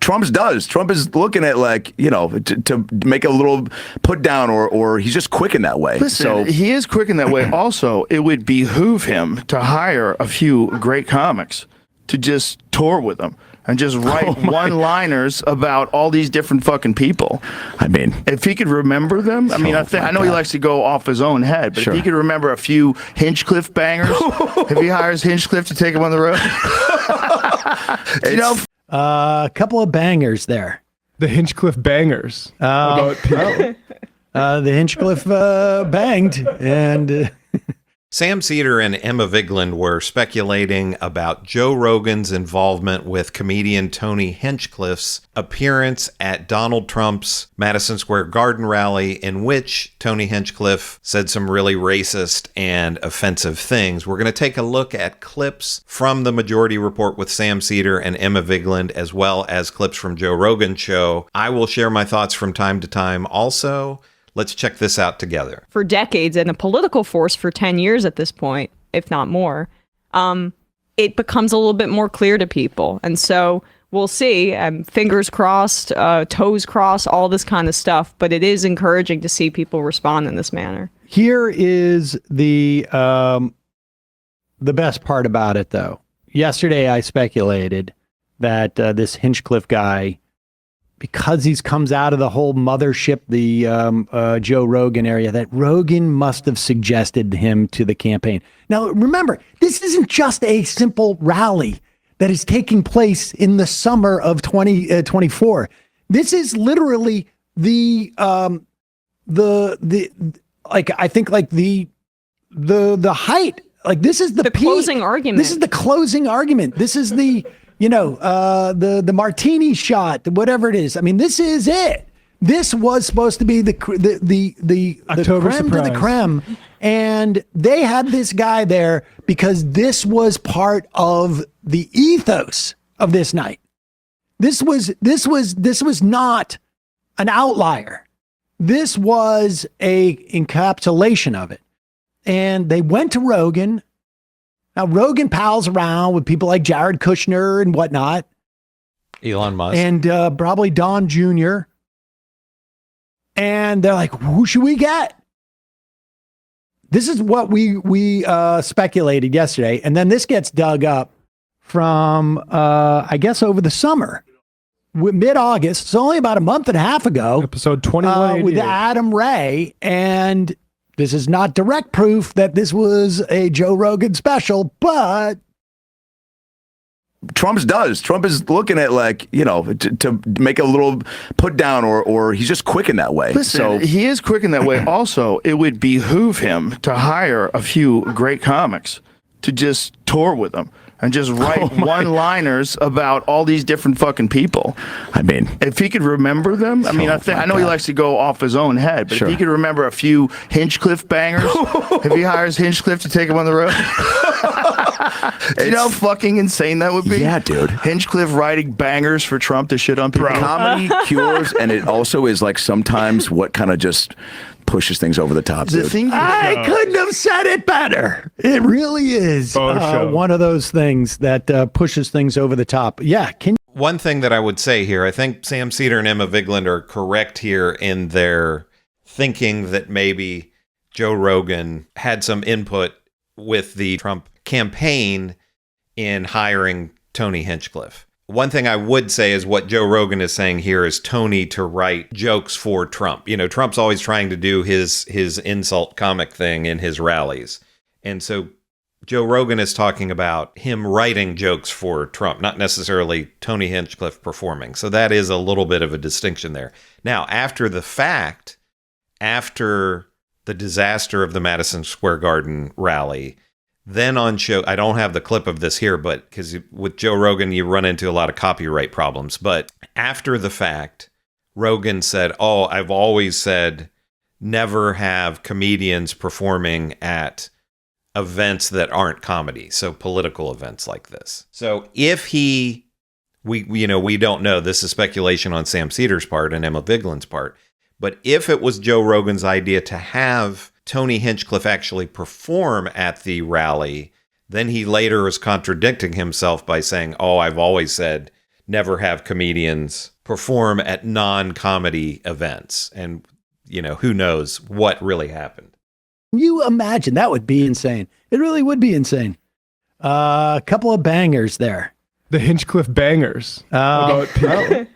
Trump's does. Trump is looking at like, to make a little put down or he's just quick in that way. Listen, so he is quick in that way. Also, it would behoove him to hire a few great comics to just tour with him and just write one-liners about all these different fucking people. I mean, if he could remember them, I mean, I know he likes to go off his own head, but Sure. if he could remember a few Hinchcliffe bangers, if he hires Hinchcliffe to take him on the road, a couple of bangers there. The Hinchcliffe bangers about people. The Hinchcliffe banged, and Sam Seder and Emma Vigeland were speculating about Joe Rogan's involvement with comedian Tony Hinchcliffe's appearance at Donald Trump's Madison Square Garden rally, in which Tony Hinchcliffe said some really racist and offensive things. We're going to take a look at clips from the Majority Report with Sam Seder and Emma Vigeland, as well as clips from Joe Rogan's show. I will share my thoughts from time to time also. Let's check this out together. For decades and a political force for 10 years at this point, if not more, it becomes a little bit more clear to people. And so we'll see, fingers crossed, toes crossed, all this kind of stuff. But it is encouraging to see people respond in this manner. here is the best part about it, though. Yesterday, I speculated that this Hinchcliffe guy, because he's comes out of the whole mothership, the Joe Rogan area, that Rogan must have suggested him to the campaign. Now, remember, this isn't just a simple rally that is taking place in the summer of 2024. This is literally the height. Like, this is the closing argument. This is the closing argument. This is the the martini shot, whatever it is. I mean, this is it. This was supposed to be the creme de the creme, and they had this guy there because this was part of the ethos of this night. This was not an outlier. This was a encapsulation of it. And they went to Rogan. Now, Rogan pals around with people like Jared Kushner and whatnot. Elon Musk. And probably Don Jr. And they're like, who should we get? This is what we speculated yesterday. And then this gets dug up from, I guess, over the summer. Mid-August. It's only about a month and a half ago. Episode 21. With Adam Ray. And this is not direct proof that this was a Joe Rogan special, but Trump's does. Trump is looking at, like, to make a little put down or he's just quick in that way. Listen, he is quick in that way. Also, it would behoove him to hire a few great comics to just tour with him and just write one-liners about all these different fucking people. I mean, if he could remember them, I mean, I know he likes to go off his own head, but Sure. if he could remember a few Hinchcliffe bangers, if he hires Hinchcliffe to take him on the road, do you know how fucking insane that would be? Yeah, dude. Hinchcliffe writing bangers for Trump to shit on people. Comedy cures, and it also is like sometimes what kind of just pushes things over the top. Dude. I couldn't have said it better. It really is one of those things that pushes things over the top. Yeah. One thing that I would say here, I think Sam Seder and Emma Vigeland are correct here in their thinking that maybe Joe Rogan had some input with the Trump campaign in hiring Tony Hinchcliffe. One thing I would say is what Joe Rogan is saying here is Tony to write jokes for Trump. You know, Trump's always trying to do his insult comic thing in his rallies. And so Joe Rogan is talking about him writing jokes for Trump, not necessarily Tony Hinchcliffe performing. So that is a little bit of a distinction there. Now, after the fact, after the disaster of the Madison Square Garden rally, then on show, I don't have the clip of this here, but because with Joe Rogan, you run into a lot of copyright problems. But after the fact, Rogan said, I've always said never have comedians performing at events that aren't comedy. So political events like this. So if we don't know, this is speculation on Sam Seder's part and Emma Vigeland's part. But if it was Joe Rogan's idea to have Tony Hinchcliffe actually perform at the rally, then he later is contradicting himself by saying, I've always said never have comedians perform at non-comedy events. And, you know, who knows what really happened. You imagine that would be insane. It really would be insane. A couple of bangers there. The Hinchcliffe bangers. About people.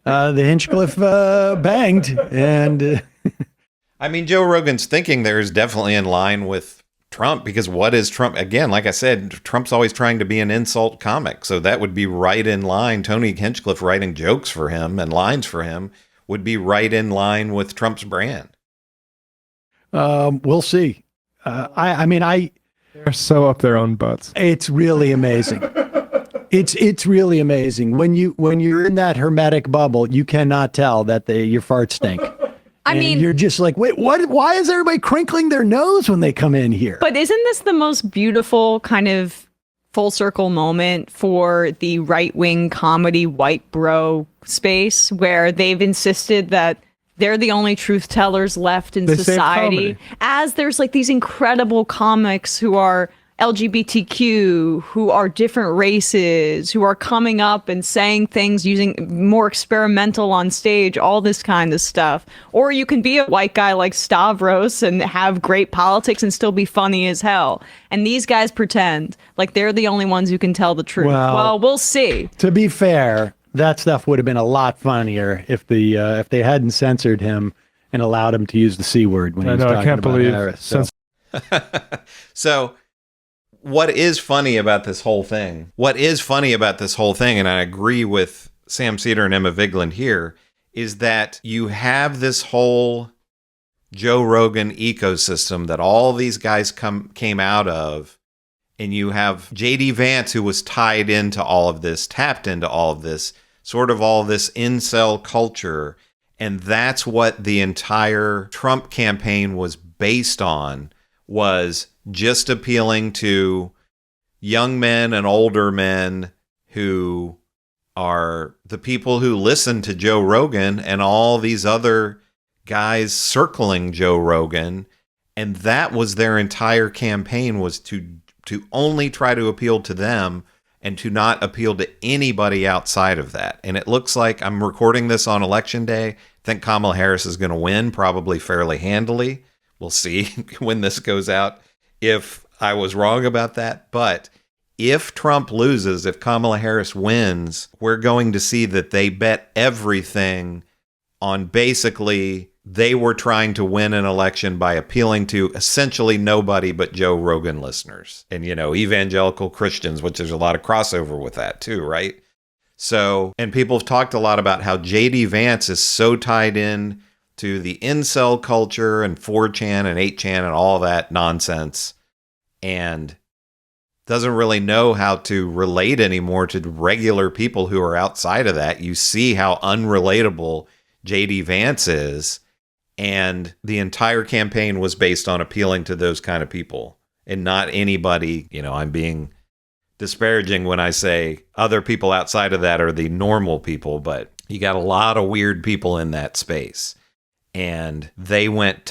The Hinchcliffe banged, and I mean, Joe Rogan's thinking there is definitely in line with Trump, because what is Trump? Again, like I said, Trump's always trying to be an insult comic. So that would be right in line. Tony Hinchcliffe writing jokes for him and lines for him would be right in line with Trump's brand. we'll see. I mean, They're so up their own butts. it's really amazing. It's really amazing when you're in that hermetic bubble. You cannot tell that your farts stink. I And mean, you're just like, wait, what? Why is everybody crinkling their nose when they come in here? but isn't this the most beautiful kind of full circle moment for the right wing comedy white bro space, where they've insisted that they're the only truth tellers left in They save society, comedy. as there's like these incredible comics who are LGBTQ, who are different races, who are coming up and saying things using more experimental on stage, all this kind of stuff. Or you can be a white guy like Stavros and have great politics and still be funny as hell. And these guys pretend like they're the only ones who can tell the truth. Well, we'll see. To be fair, that stuff would have been a lot funnier if they hadn't censored him and allowed him to use the C word when he I was know. talking I can't about believe. Harris. So, So what is funny about this whole thing? And I agree with Sam Seder and Emma Vigeland here, is that you have this whole Joe Rogan ecosystem that all these guys came out of, and you have JD Vance, who was tied into all of this, tapped into all of this, sort of all this incel culture, and that's what the entire Trump campaign was based on, was just appealing to young men and older men who are the people who listen to Joe Rogan and all these other guys circling Joe Rogan. And that was their entire campaign, was to only try to appeal to them and to not appeal to anybody outside of that. And it looks like, I'm recording this on election day, I think Kamala Harris is going to win, probably fairly handily. We'll see when this goes out if I was wrong about that. But if Trump loses, if Kamala Harris wins, we're going to see that they bet everything on basically they were trying to win an election by appealing to essentially nobody but Joe Rogan listeners and, you know, evangelical Christians, which there's a lot of crossover with that too, right? So, and people have talked a lot about how JD Vance is so tied in to the incel culture and 4chan and 8chan and all that nonsense, and doesn't really know how to relate anymore to regular people who are outside of that. You see how unrelatable JD Vance is, and the entire campaign was based on appealing to those kind of people and not anybody. You know, I'm being disparaging when I say other people outside of that are the normal people, but you got a lot of weird people in that space. And they went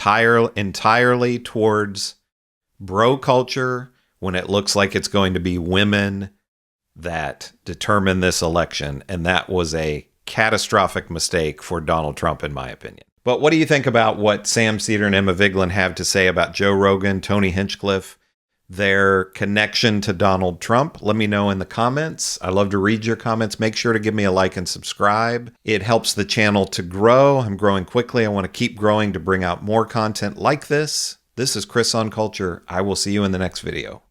entirely towards bro culture when it looks like it's going to be women that determine this election. And that was a catastrophic mistake for Donald Trump, in my opinion. But what do you think about what Sam Seder and Emma Vigeland have to say about Joe Rogan, Tony Hinchcliffe, their connection to Donald Trump? Let me know in the comments. I love to read your comments. Make sure to give me a like and subscribe. It helps the channel to grow. I'm growing quickly. I want to keep growing to bring out more content like this. This is Chris on Culture. I will see you in the next video.